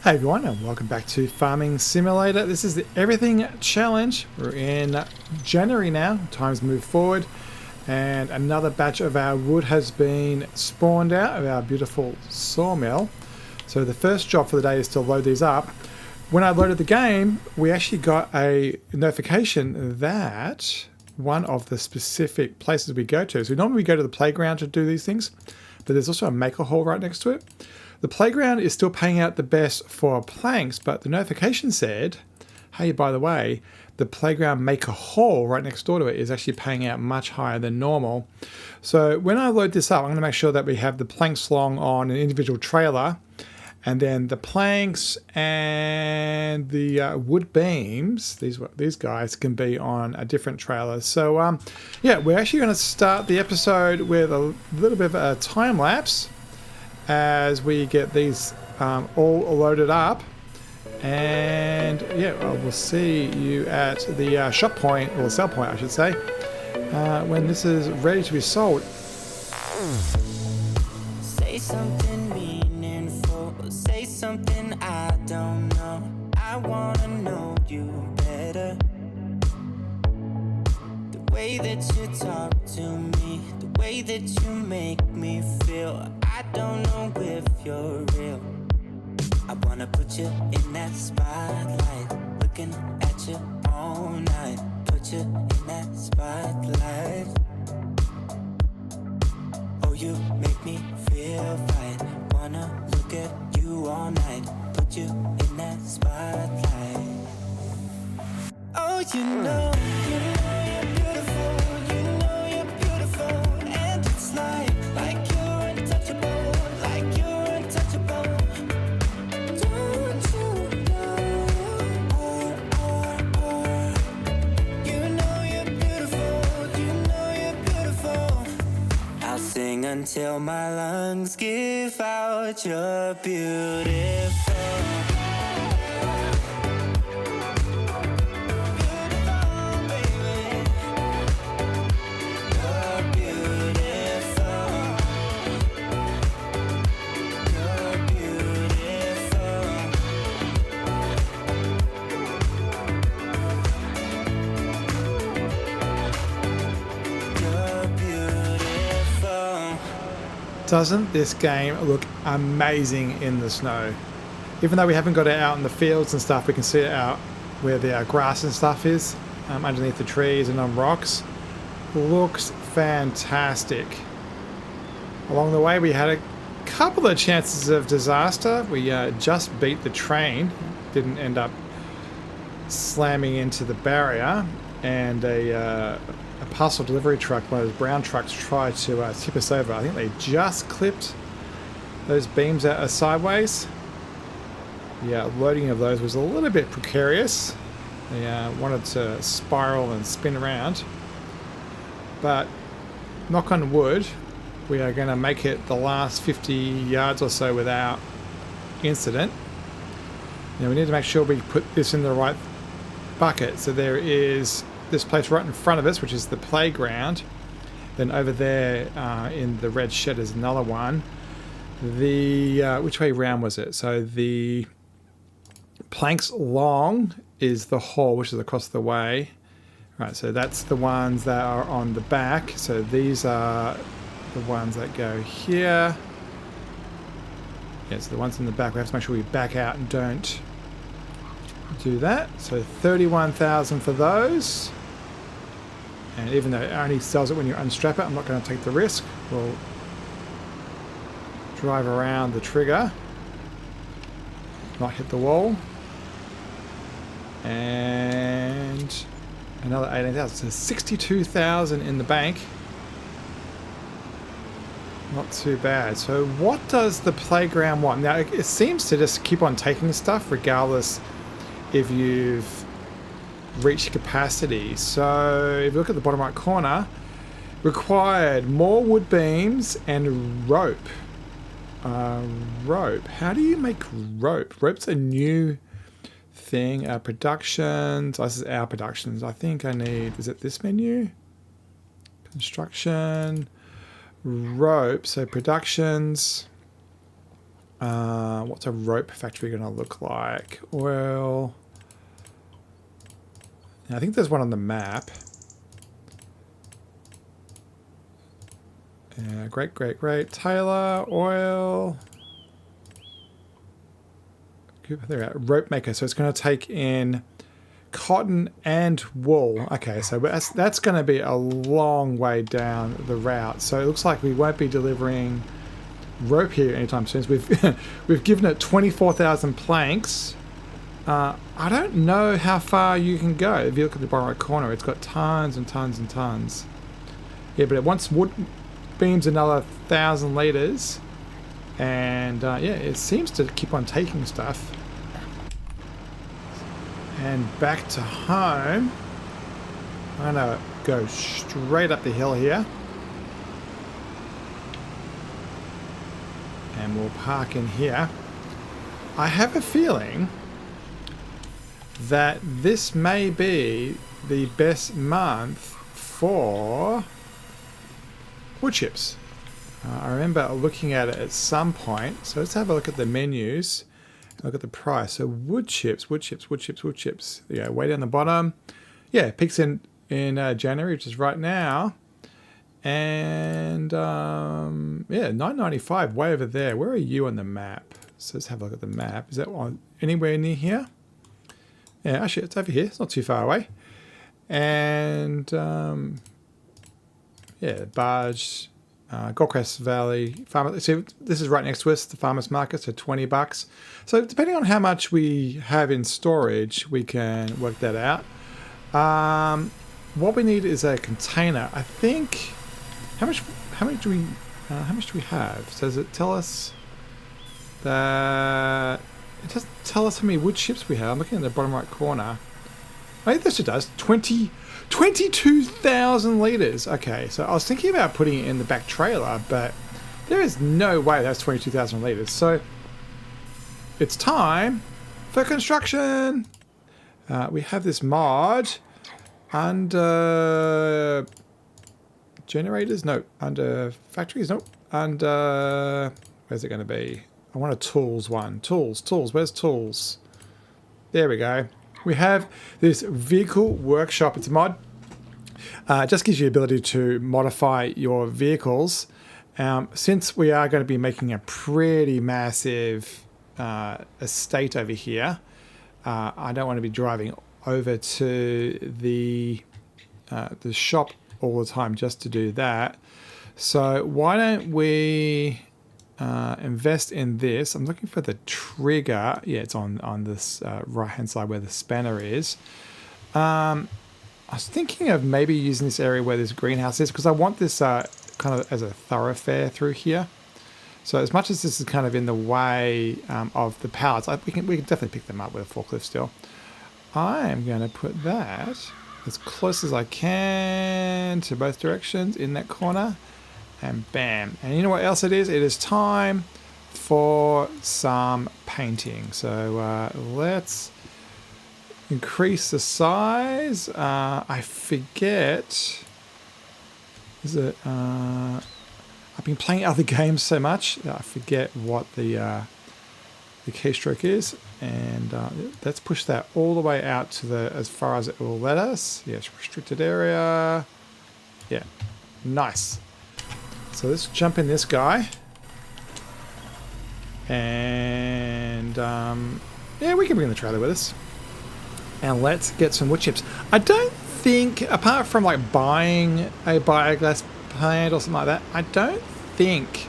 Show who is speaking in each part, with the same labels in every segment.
Speaker 1: Hey everyone, and welcome back to Farming Simulator. This is the Everything Challenge. We're in January now. Time's moved forward, and another batch of our wood has been spawned out of our beautiful sawmill. So the first job for the day is to load these up. When I loaded the game, we actually got a notification that one of the specific places we go to. So normally we go to the playground to do these things, but there's also a maker hall right next to it. The playground is still paying out the best for planks, but the notification said, hey, by the way, the playground maker hall right next door to it is actually paying out much higher than normal. So when I load this up, I'm going to make sure that we have the planks long on an individual trailer, and then the planks and the wood beams, these guys can be on a different trailer. So yeah, we're actually going to start the episode with a little bit of a time lapse as we get these all loaded up, and yeah, we'll see you at the shop point, or the sell point I should say, when this is ready to be sold.
Speaker 2: Say something meaningful, say something I don't know. I wanna know you better. The way that you talk to me, the way that you make me feel, I don't know if you're real. I wanna put you in that spotlight, looking at you all night. Put you in that spotlight. Oh, you make me feel right. Wanna look at you all night. Put you in that spotlight. Oh, you know you're beautiful. You know you're beautiful, and it's like you're untouchable, like you're untouchable. Don't you know? You know you're beautiful. You know you're beautiful. I'll sing until my lungs give out. You're beautiful.
Speaker 1: Doesn't this game look amazing in the snow? Even though we haven't got it out in the fields and stuff, we can see it out where the grass and stuff is, underneath the trees and on rocks. Looks fantastic. Along the way we had a couple of chances of disaster. We just beat the train, didn't end up slamming into the barrier, and a parcel delivery truck, one of those brown trucks, tried to tip us over. I think they just clipped those beams out sideways. The loading of those was a little bit precarious. They wanted to spiral and spin around, but knock on wood, we are going to make it the last 50 yards or so without incident. Now we need to make sure we put this in the right bucket. So there is this place right in front of us, which is the playground. Then over there in the red shed is another one. The which way round was it? So the planks long is the hall, which is across the way. Right, so that's the ones that are on the back. So these are the ones that go here. Yeah, so the ones in the back, we have to make sure we back out and don't do that. So 31,000 for those. And even though it only sells it when you unstrap it, I'm not going to take the risk. We'll drive around the trigger, not hit the wall. And another 18,000. So 62,000 in the bank. Not too bad. So what does the playground want? Now it seems to just keep on taking stuff regardless if you've reached capacity. So if you look at the bottom right corner, required more wood beams and rope. Rope. How do you make rope? Rope's a new thing. Productions. Oh, this is our productions. I think I need, is it this menu? Construction. Rope. So productions. What's a rope factory going to look like? Well, I think there's one on the map. Yeah, great. Taylor, oil. There we go. Rope maker. So it's going to take in cotton and wool. Okay, so that's going to be a long way down the route. So it looks like we won't be delivering rope here anytime soon. So we've given it 24,000 planks. I don't know how far you can go. If you look at the bottom right corner, it's got tons and tons and tons. Yeah, but it wants wood beams another 1,000 liters, and yeah, it seems to keep on taking stuff. And back to home. I'm gonna go straight up the hill here, and we'll park in here. I have a feeling that this may be the best month for wood chips. I remember looking at it at some point. So let's have a look at the menus. Look at the price. So wood chips. Yeah, way down the bottom. Yeah, peaks in January, which is right now. And yeah, $9.95, way over there. Where are you on the map? So let's have a look at the map. Is that one anywhere near here? Yeah, actually, it's over here. It's not too far away. And yeah, Barge, Goldcrest Valley, see, this is right next to us, the farmers market, so $20. So depending on how much we have in storage, we can work that out. What we need is a container. I think how much do we have? So does it tell us that? It doesn't tell us how many wood chips we have. I'm looking at the bottom right corner. I think this it does. 22,000 liters. Okay, so I was thinking about putting it in the back trailer, but there is no way that's 22,000 liters. So it's time for construction. We have this mod under generators. No, under factories. Nope. Under where's it going to be? I want a tools one. Tools. Where's tools? There we go. We have this vehicle workshop. It's a mod. It just gives you the ability to modify your vehicles. Since we are going to be making a pretty massive estate over here, I don't want to be driving over to the shop all the time just to do that. So why don't we invest in this? I'm looking for the trigger. Yeah, it's on this right hand side where the spanner is. I was thinking of maybe using this area where this greenhouse is, because I want this kind of as a thoroughfare through here. So as much as this is kind of in the way of the pallets, we can definitely pick them up with a forklift still. I am going to put that as close as I can to both directions in that corner. And bam. And you know what else it is? It is time for some painting. So let's increase the size. I forget. Is it? I've been playing other games so much that I forget what the keystroke is. And let's push that all the way out to as far as it will let us. Yes, restricted area. Yeah, nice. So let's jump in this guy. And yeah, we can bring the trailer with us. And let's get some wood chips. I don't think, apart from like buying a biogas plant or something like that, I don't think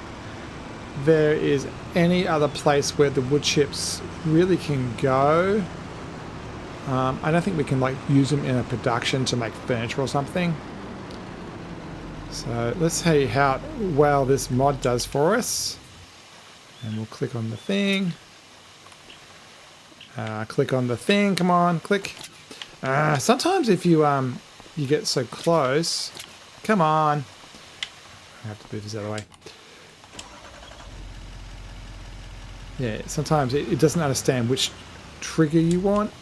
Speaker 1: there is any other place where the wood chips really can go. I don't think we can like use them in a production to make furniture or something. So let's see how well this mod does for us. And we'll click on the thing. Click on the thing. Come on, click. Sometimes if you get so close, come on. I have to move this out of the way. Yeah, sometimes it doesn't understand which trigger you want.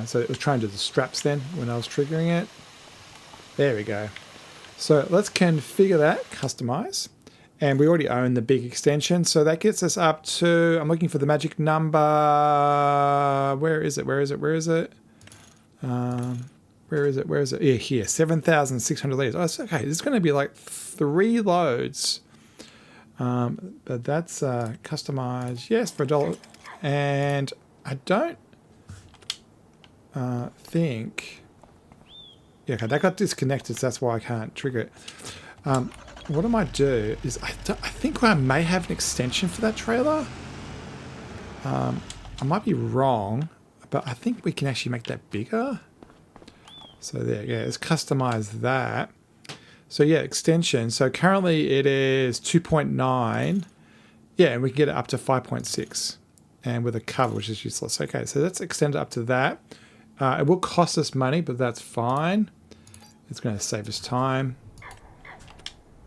Speaker 1: So it was trying to do the straps then when I was triggering it. There we go. So let's configure that, customize, And we already own the big extension. So that gets us up to, I'm looking for the magic number. Where is it? Where is it? Where is it? Where is it? Where is it? Yeah, here, 7,600 liters. Oh, it's okay. This is going to be like 3 loads. But that's customized. Yes, for $1. And I don't think... Yeah, okay, that got disconnected, so that's why I can't trigger it. What I might do is, I think I may have an extension for that trailer. I might be wrong, but I think we can actually make that bigger. So there, yeah, let's customize that. So yeah, extension. So currently it is 2.9. Yeah, and we can get it up to 5.6. And with a cover, which is useless. Okay, so let's extend it up to that. It will cost us money, but that's fine. It's going to save us time.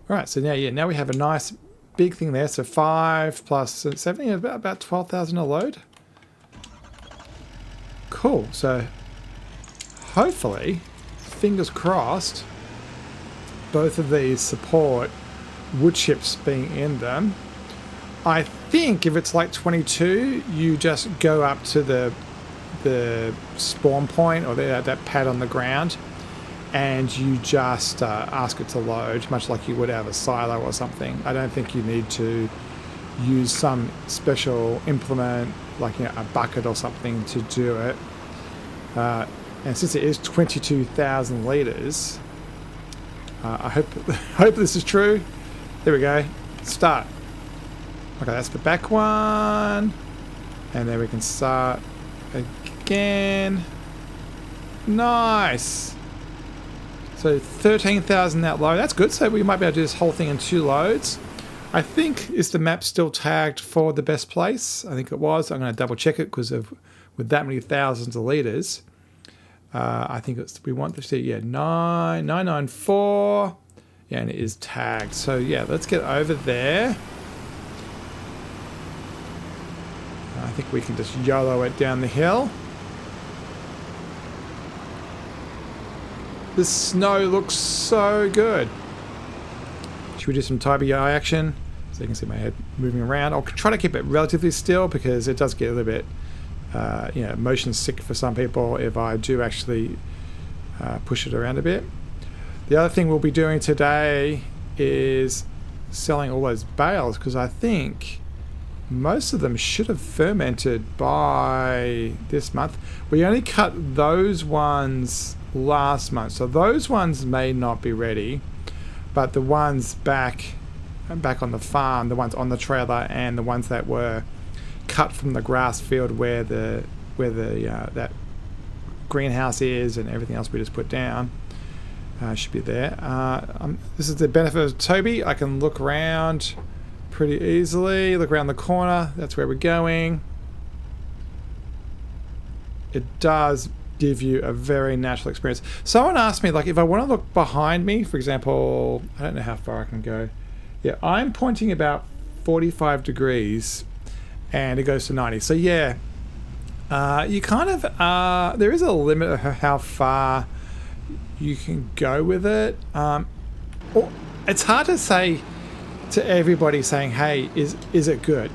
Speaker 1: All right, so now we have a nice big thing there. So 5 plus 70, about 12,000 a load. Cool. So hopefully, fingers crossed, both of these support wood chips being in them. I think if it's like 22, you just go up to the spawn point or that pad on the ground, and you just ask it to load, much like you would out of a silo or something. I don't think you need to use some special implement like a bucket or something to do it. And since it is 22,000 liters, I hope this is true. There we go. Start. Okay, that's the back one, and then we can start again. Nice. So 13,000 that load. That's good. So we might be able to do this whole thing in 2 loads. I think, is the map still tagged for the best place? I think it was. I'm going to double check it because with that many thousands of liters, I think we want to see, yeah, 994. Yeah, and it is tagged. So yeah, let's get over there. I think we can just YOLO it down the hill. The snow looks so good. Should we do some Tybee eye action? So you can see my head moving around. I'll try to keep it relatively still because it does get a little bit motion sick for some people if I do actually push it around a bit. The other thing we'll be doing today is selling all those bales, because I think most of them should have fermented by this month. We only cut those ones last month, so those ones may not be ready, but the ones back on the farm, the ones on the trailer, and the ones that were cut from the grass field where that greenhouse is and everything else we just put down should be there. This is the benefit of Toby. I can look around pretty easily, look around the corner. That's where we're going. It does give you a very natural experience. Someone asked me, like, if I want to look behind me, for example, I don't know how far I can go. Yeah, I'm pointing about 45 degrees and it goes to 90. So yeah, you kind of, there is a limit of how far you can go with it. It's hard to say to everybody saying, hey, is it good?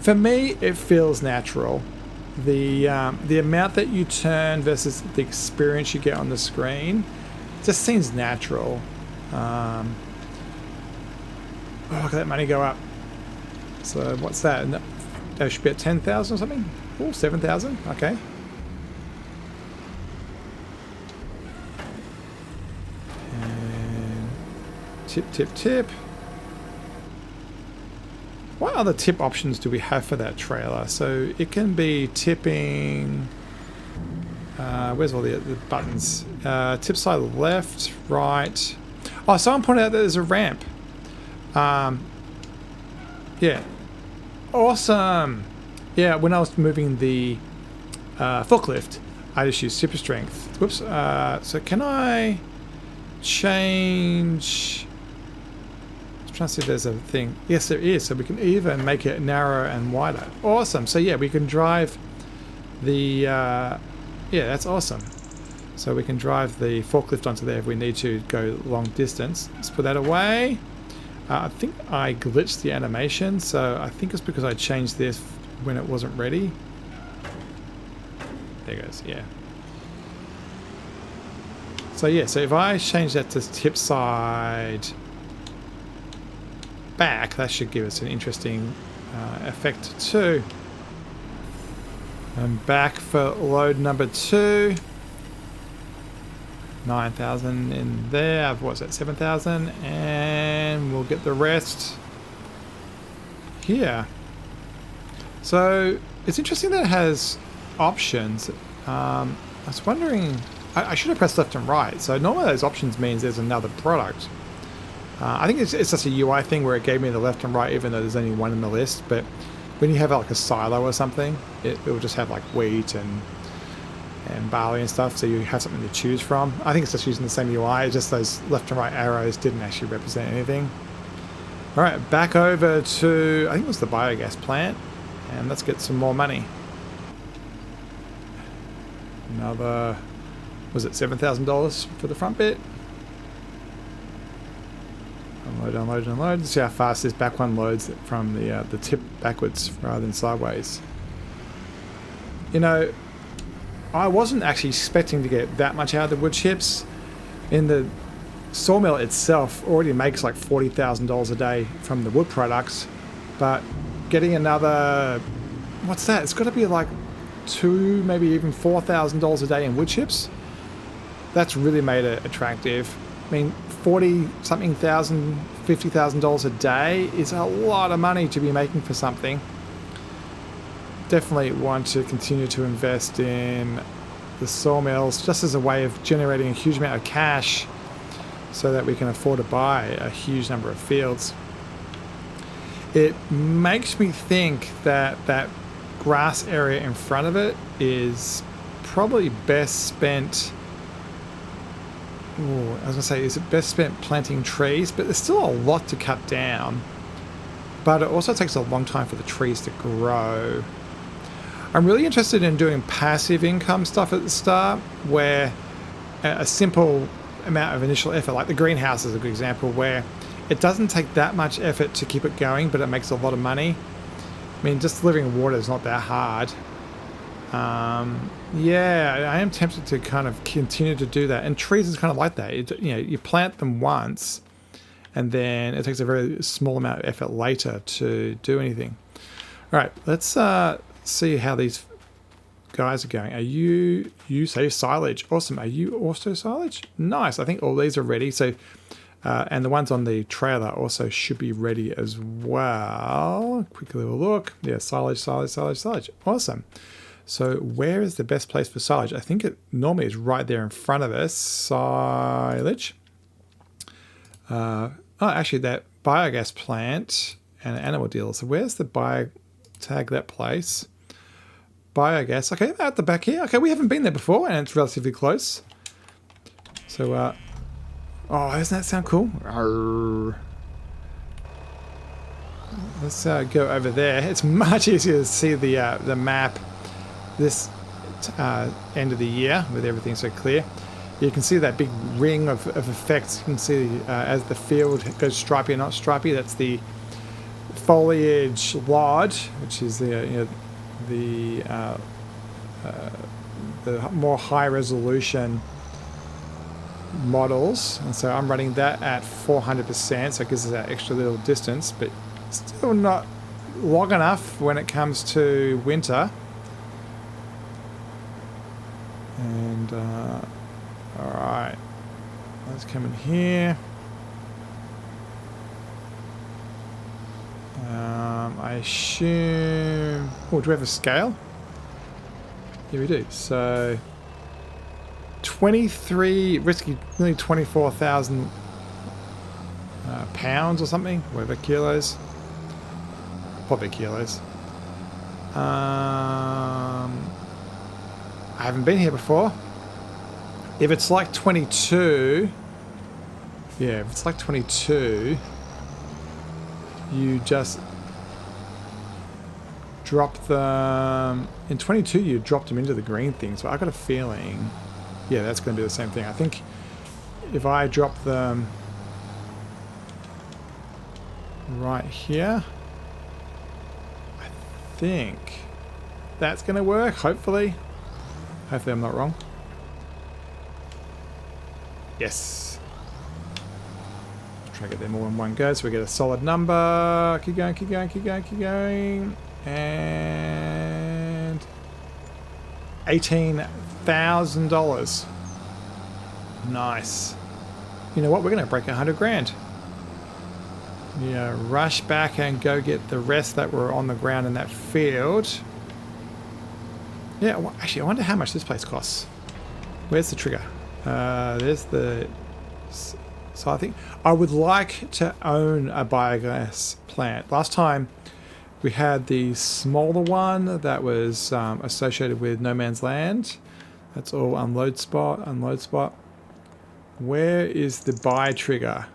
Speaker 1: For me, it feels natural. The amount that you turn versus the experience you get on the screen just seems natural. Oh, look at that money go up. So what's that? That should be at 10,000 or something? Oh, 7,000. Okay. And tip. What other tip options do we have for that trailer? So it can be tipping. Where's all the buttons? Tip side left, right. Oh, someone pointed out that there's a ramp. Yeah. Awesome. Yeah, when I was moving the forklift, I just used super strength. Whoops. So can I change? I'm trying to see if there's a thing. Yes, there is. So we can even make it narrower and wider. Awesome. So yeah, we can drive the. Yeah, that's awesome. So we can drive the forklift onto there if we need to go long distance. Let's put that away. I think I glitched the animation, so I think it's because I changed this when it wasn't ready. There it goes, yeah. So yeah, so if I change that to tip side back, that should give us an interesting effect too. And back for load number 2. 9,000 in there. What's that? 7,000, and we'll get the rest here. So it's interesting that it has options. I was wondering, I should have pressed left and right. So normally those options means there's another product. I think it's just a UI thing where it gave me the left and right even though there's only one in the list. But when you have like a silo or something, it will just have like wheat and barley and stuff, so you have something to choose from. I think it's just using the same UI, it's just those left and right arrows didn't actually represent anything. Alright, back over to, I think it was the biogas plant, and let's get some more money. Another, was it $7,000 for the front bit? Unload, unload, unload. See how fast this back one loads from the tip backwards rather than sideways. You know, I wasn't actually expecting to get that much out of the wood chips. In the sawmill itself already makes like $40,000 a day from the wood products, but getting another, what's that? It's got to be like $2,000, maybe even $4,000 a day in wood chips. That's really made it attractive. I mean, 40-something thousand, $50,000 a day is a lot of money to be making for something. Definitely want to continue to invest in the sawmills just as a way of generating a huge amount of cash so that we can afford to buy a huge number of fields. It makes me think that that grass area in front of it is probably best spent, I was going to say, is it best spent planting trees? But there's still a lot to cut down. But it also takes a long time for the trees to grow. I'm really interested in doing passive income stuff at the start, where a simple amount of initial effort, like the greenhouse is a good example, where it doesn't take that much effort to keep it going, but it makes a lot of money. I mean, just delivering water is not that hard. Yeah, I am tempted to kind of continue to do that. And trees is kind of like that. You plant them once, and then it takes a very small amount of effort later to do anything. All right, let's see how these guys are going. Are you say silage? Awesome. Are you also silage? Nice. I think all these are ready. So, and the ones on the trailer also should be ready as well. Quick little look. Yeah, silage, silage, silage, silage. Awesome. So where is the best place for silage? I think it normally is right there in front of us. Silage. Actually, that biogas plant and an animal dealer. So where's the tag that place? Biogas. Okay, at the back here. Okay, we haven't been there before, and it's relatively close. So, oh, doesn't that sound cool? Arrgh. Let's go over there. It's much easier to see the map this end of the year with everything so clear. You can see that big ring of effects. You can see as the field goes stripy or not stripy. That's the foliage lodge, which is the more high resolution models, and so I'm running that at 400%, so it gives us that extra little distance, but still not long enough when it comes to winter. And all right, let's come in here. I assume... Oh, do we have a scale? Yeah, we do. So 23, risky, nearly 24,000 pounds or something, whatever, kilos. Probably kilos. I haven't been here before. If it's like 22, yeah, if it's like 22, you just drop them. In 22, you dropped them into the green thing. So I got a feeling, yeah, that's going to be the same thing. I think if I drop them right here. I think that's going to work, hopefully. Hopefully I'm not wrong. Yes. Try to get them all in one go so we get a solid number. Keep going, keep going, keep going, keep going. And $18,000. Nice. You know what? We're going to break 100 grand. Yeah, rush back and go get the rest that were on the ground in that field. Yeah, well, actually, I wonder how much this place costs. Where's the trigger? There's the... So I think I would like to own a biogas plant. Last time we had the smaller one that was associated with No Man's Land. That's all unload spot, unload spot. Where is the buy trigger?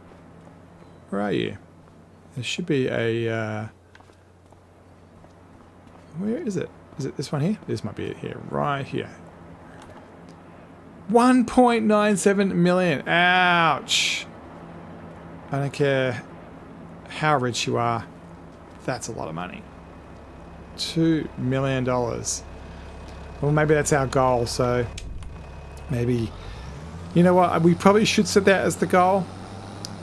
Speaker 1: Where are you? There should be a... where is it? Is it this one here? This might be it here. Right here. 1.97 million. Ouch. I don't care how rich you are. That's a lot of money. $2 million. Well, maybe that's our goal. So maybe... You know what? We probably should set that as the goal.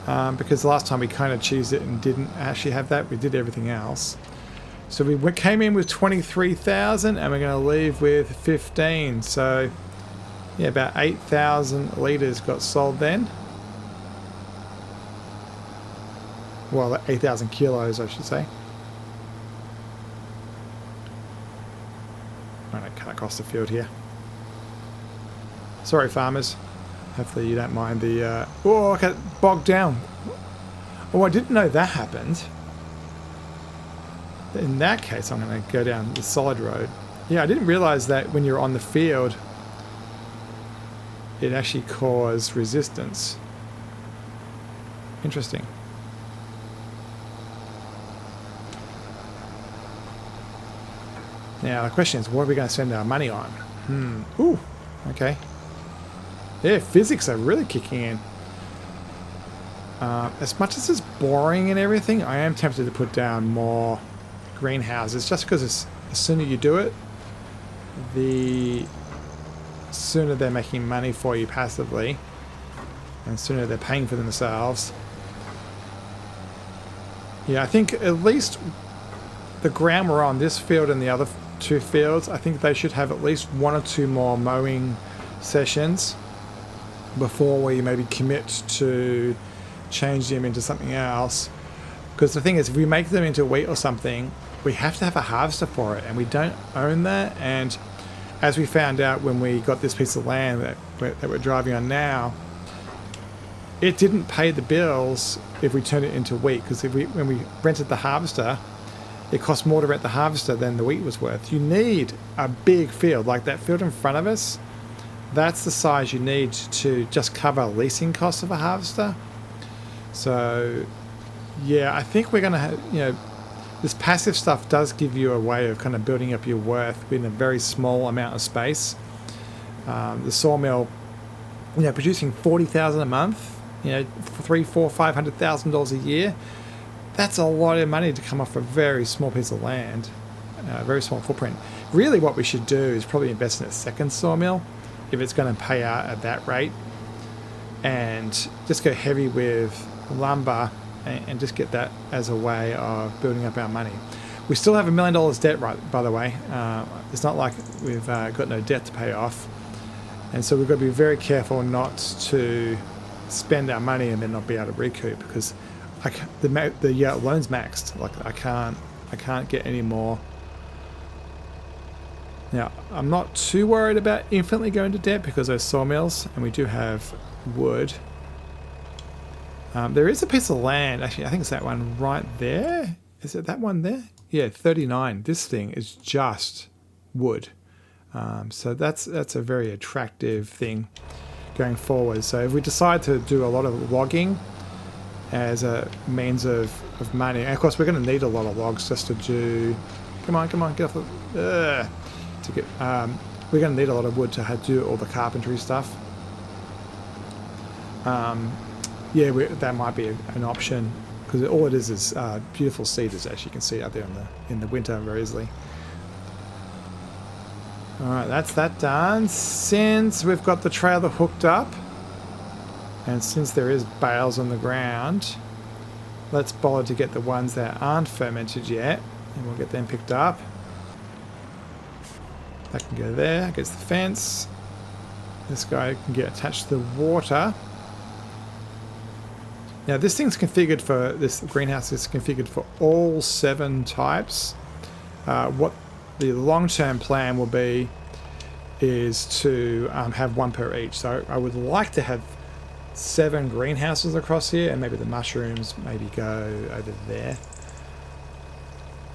Speaker 1: Because last time we kind of cheesed it and didn't actually have that. We did everything else. So we came in with 23,000 and we're going to leave with 15. So yeah, about 8,000 litres got sold then. Well, 8,000 kilos, I should say. I'm going to cut across the field here. Sorry, farmers. Hopefully you don't mind the... oh, I got bogged down. Oh, I didn't know that happened. In that case, I'm going to go down the solid road. Yeah, I didn't realise that when you're on the field, it actually caused resistance. Interesting. Now, the question is, what are we going to spend our money on? Ooh, okay. Yeah, physics are really kicking in. As much as it's boring and everything, I am tempted to put down more greenhouses just because the sooner you do it, the sooner they're making money for you passively and sooner they're paying for themselves. Yeah, I think at least the ground we're on, this field and the other two fields, I think they should have at least 1 or 2 more mowing sessions before we maybe commit to change them into something else. Because the thing is, if we make them into wheat or something, we have to have a harvester for it, and we don't own that. And as we found out when we got this piece of land that we're driving on now, it didn't pay the bills if we turned it into wheat. Because when we rented the harvester, it cost more to rent the harvester than the wheat was worth. You need a big field, like that field in front of us. That's the size you need to just cover leasing costs of a harvester. So, yeah, I think we're going to have, you know, this passive stuff does give you a way of kind of building up your worth within a very small amount of space. The sawmill, you know, producing 40,000 a month, you know, $500,000 a year. That's a lot of money to come off a very small piece of land, very small footprint. Really, what we should do is probably invest in a second sawmill if it's going to pay out at that rate, and just go heavy with lumber and just get that as a way of building up our money. We still have $1 million debt, right? By the way, it's not like we've got no debt to pay off, and so we've got to be very careful not to spend our money and then not be able to recoup, because the loan's maxed. Like I can't get any more. Now, I'm not too worried about infinitely going to debt because those sawmills, and we do have wood. There is a piece of land, actually, I think it's that one right there. Is it that one there? Yeah, 39. This thing is just wood. So that's a very attractive thing going forward. So if we decide to do a lot of logging as a means of money, and of course we're going to need a lot of logs just to do... Come on, get off the... we're going to need a lot of wood to do all the carpentry stuff. Yeah, that might be an option, because all it is beautiful cedars, as you can see out there in the winter very easily. Alright, that's that done. Since we've got the trailer hooked up, and since there is bales on the ground, let's bother to get the ones that aren't fermented yet, and we'll get them picked up. That can go there, against the fence. This guy can get attached to the water. Now this thing's configured for, this greenhouse is configured for all 7 types. What the long-term plan will be is to have 1 per each. So I would like to have 7 greenhouses across here, and maybe the mushrooms maybe go over there.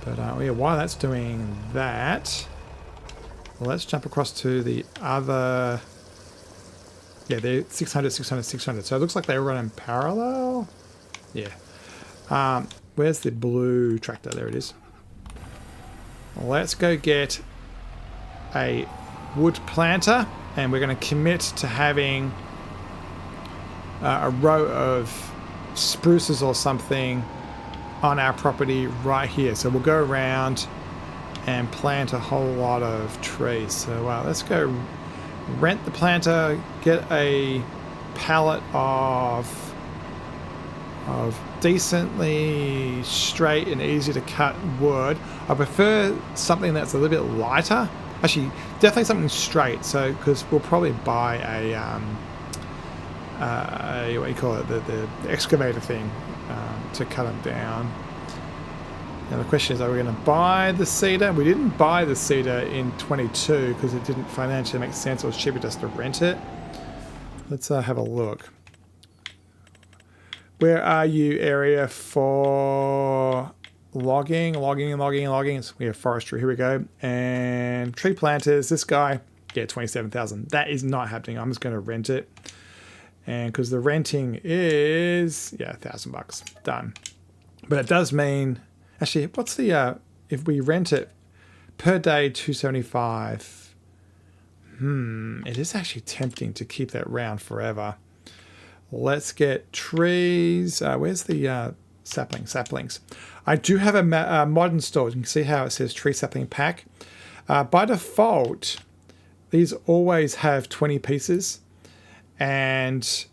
Speaker 1: But yeah, while that's doing that, let's jump across to the other. Yeah, they're 600, 600, 600. So it looks like they run in parallel. Yeah. Where's the blue tractor? There it is. Let's go get a wood planter, and we're going to commit to having a row of spruces or something on our property right here. So we'll go around and plant a whole lot of trees. So let's go rent the planter, get a pallet of decently straight and easy to cut wood. I prefer something that's a little bit lighter. Actually, definitely something straight. So, because we'll probably buy a what do you call it, the excavator thing to cut them down. Now the question is, are we going to buy the cedar? We didn't buy the cedar in 22 because it didn't financially make sense. It was cheaper just to rent it. Let's have a look. Where are you, area for logging? So we have forestry. Here we go. And tree planters. This guy, yeah, 27,000. That is not happening. I'm just going to rent it. And because the renting is, yeah, $1,000. Done. But it does mean, actually, what's the, if we rent it per day, $275. It is actually tempting to keep that round forever. Let's get trees. Where's the saplings? I do have a mod installed. You can see how it says tree sapling pack. By default, these always have 20 pieces. And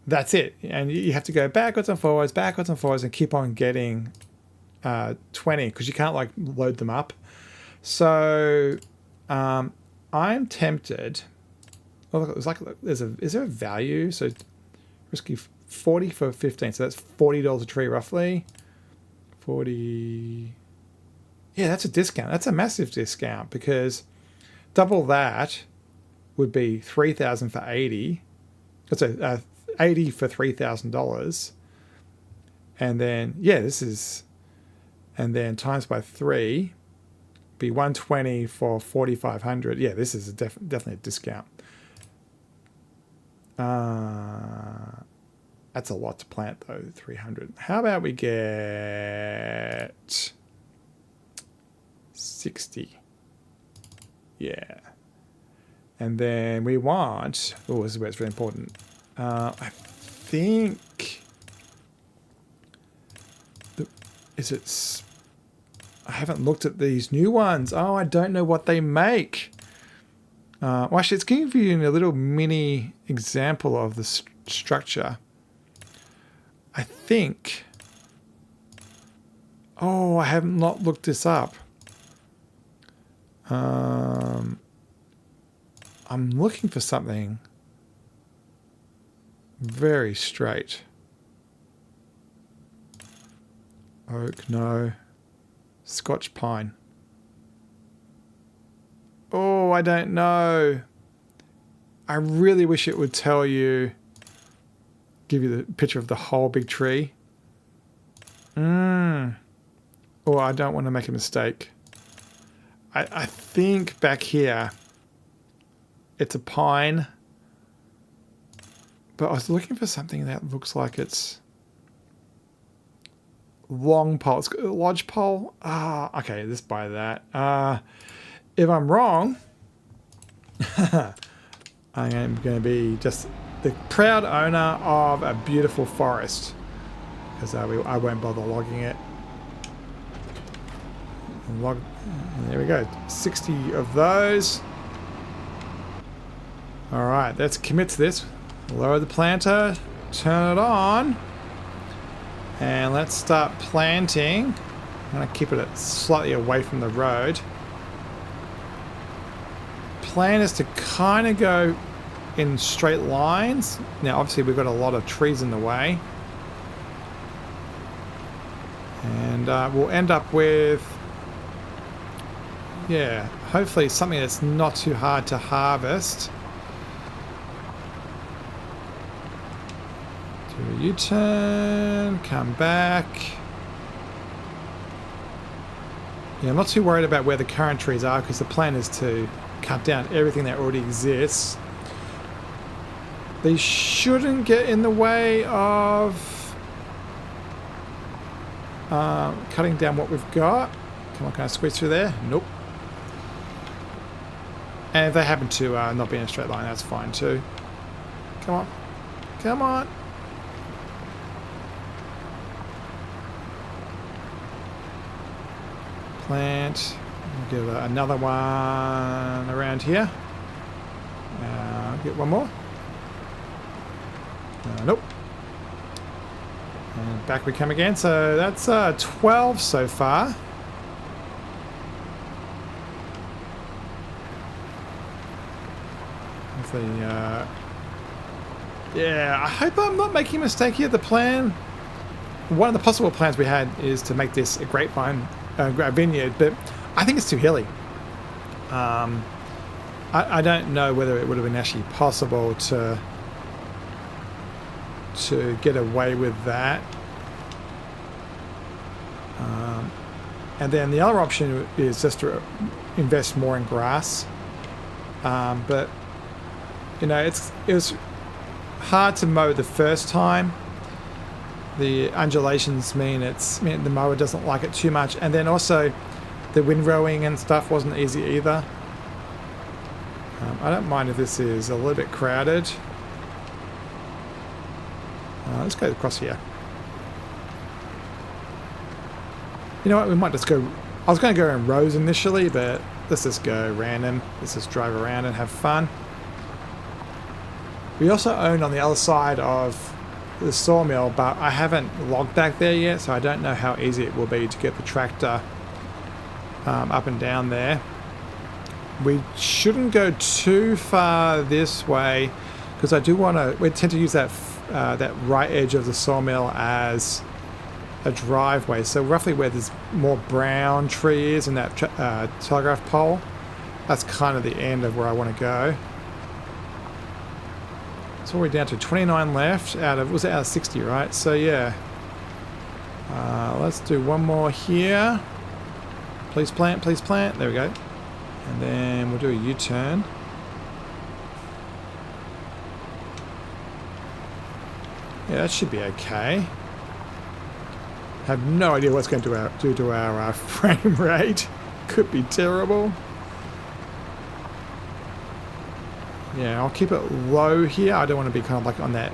Speaker 1: that's it. And you have to go backwards and forwards, and keep on getting 20 because you can't like load them up. So I'm tempted. Oh, look, it's like is there a value? So risky 40 for 15. So that's $40 a tree roughly. 40. Yeah, that's a discount. That's a massive discount because double that would be $3,000 for 80. That's a 80 for $3,000. And then this is, and then times by 3 be 120 for 4,500. Yeah, this is definitely a discount. That's a lot to plant though, 300. How about we get 60? Yeah. And then we want, oh, this is where it's really important. I think, I haven't looked at these new ones. Oh, I don't know what they make. Well, actually, it's giving you a little mini example of the structure. I think, oh, I have not looked this up. I'm looking for something very straight. Oak, no. Scotch pine. Oh, I don't know. I really wish it would tell you, give you the picture of the whole big tree. Oh, I don't want to make a mistake. I think back here, it's a pine, but I was looking for something that looks like it's long pole. It's a lodge pole. Okay, let's buy that. If I'm wrong, I am going to be just the proud owner of a beautiful forest. because I won't bother logging it. Log. There we go. 60 of those. All right, let's commit to this. Lower the planter, turn it on, and let's start planting. I'm going to keep it slightly away from the road. Plan is to kind of go in straight lines. Now, obviously, we've got a lot of trees in the way. And we'll end up with, yeah, hopefully something that's not too hard to harvest. Do a U-turn, come back. Yeah, I'm not too worried about where the current trees are because the plan is to cut down everything that already exists. They shouldn't get in the way of cutting down what we've got. Come on, can I squeeze through there? Nope. And if they happen to not be in a straight line, that's fine too. Come on. Come on. Plant. We'll get another one around here. Get one more. Nope. And back we come again. So that's 12 so far. Hopefully, yeah, I hope I'm not making a mistake here. The plan, one of the possible plans we had is to make this a grapevine vineyard, but I think it's too hilly. I don't know whether it would have been actually possible to get away with that. And then the other option is just to invest more in grass. But you know, it was hard to mow the first time. The undulations mean the mower doesn't like it too much, and then also the windrowing and stuff wasn't easy either. I don't mind if this is a little bit crowded. Let's go across here. You know what, we might just go... I was going to go in rows initially, but let's just go random. Let's just drive around and have fun. We also own on the other side of the sawmill, but I haven't logged back there yet, so I don't know how easy it will be to get the tractor up and down there. We shouldn't go too far this way, because I do want to... We tend to use that right edge of the sawmill as a driveway. So roughly where there's more brown trees and that telegraph pole, that's kind of the end of where I want to go. So we're down to 29 left out of 60, right? So yeah. Let's do one more here. Please plant, please plant. There we go. And then we'll do a U-turn. Yeah, that should be okay. Have no idea what's going to do to our frame rate. Could be terrible. Yeah, I'll keep it low here. I don't want to be kind of like on that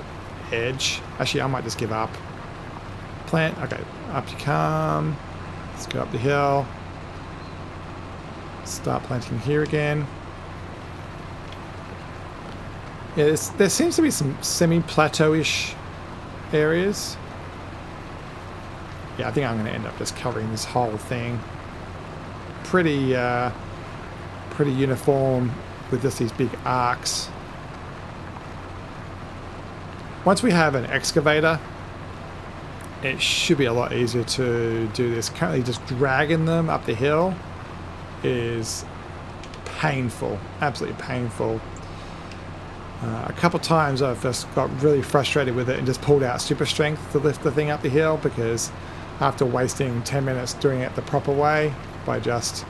Speaker 1: edge. Actually, I might just give up. Plant. Okay, up you come. Let's go up the hill. Start planting here again. Yeah, there seems to be some semi-plateau-ish areas. Yeah, I think I'm going to end up just covering this whole thing. Pretty uniform with just these big arcs. Once we have an excavator, it should be a lot easier to do this. Currently just dragging them up the hill is painful, absolutely painful. A couple times I've just got really frustrated with it and just pulled out super strength to lift the thing up the hill, because after wasting 10 minutes doing it the proper way by just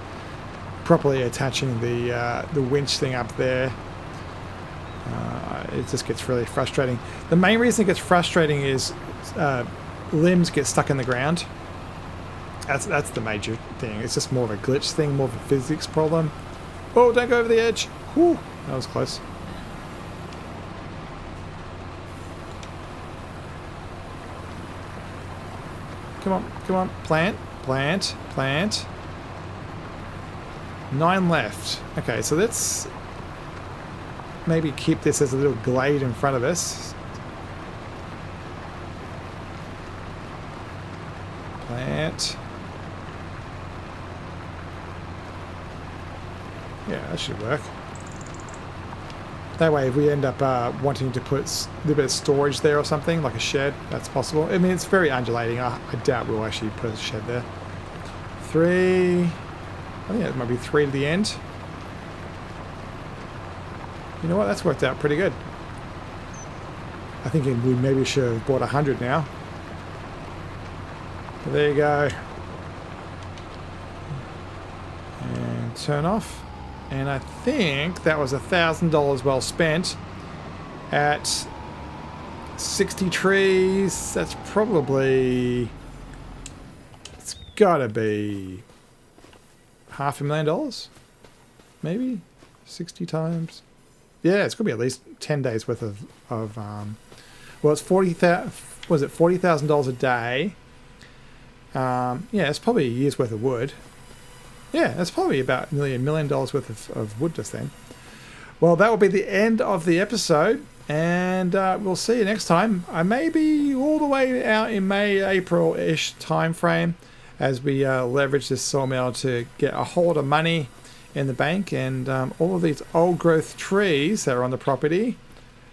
Speaker 1: properly attaching the winch thing up there, it just gets really frustrating. The main reason it gets frustrating is limbs get stuck in the ground. That's the major thing. It's just more of a glitch thing, more of a physics problem. Oh, don't go over the edge. Whew, that was close. Come on, come on. Plant, plant, plant. 9 left. Okay, so let's maybe keep this as a little glade in front of us. Plant. Yeah, that should work. That way, if we end up wanting to put a little bit of storage there or something, like a shed, that's possible. I mean, it's very undulating. I doubt we'll actually put a shed there. 3. I think it might be 3 to the end. You know what? That's worked out pretty good. I think we maybe should have bought 100 now. But there you go. And turn off. And I think that was $1,000 well spent at 60 trees. That's probably, it's gotta be $500,000, maybe 60 times. Yeah, it's gonna be at least 10 days worth of well, it's 40,000. Was it $40,000 a day? Yeah, it's probably a year's worth of wood. Yeah, that's probably about nearly $1 million worth of wood just then. Well, that will be the end of the episode, and we'll see you next time. I may be all the way out in May, April-ish time frame as we leverage this sawmill to get a whole lot of money in the bank, and all of these old growth trees that are on the property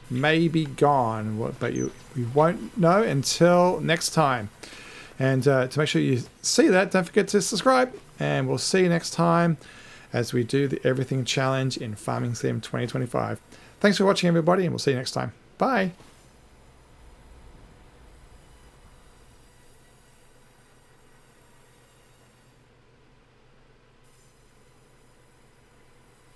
Speaker 1: may be gone, but we won't know until next time. And to make sure you see that, don't forget to subscribe. And we'll see you next time as we do the Everything Challenge in Farming Sim 2025. Thanks for watching, everybody, and we'll see you next time. Bye.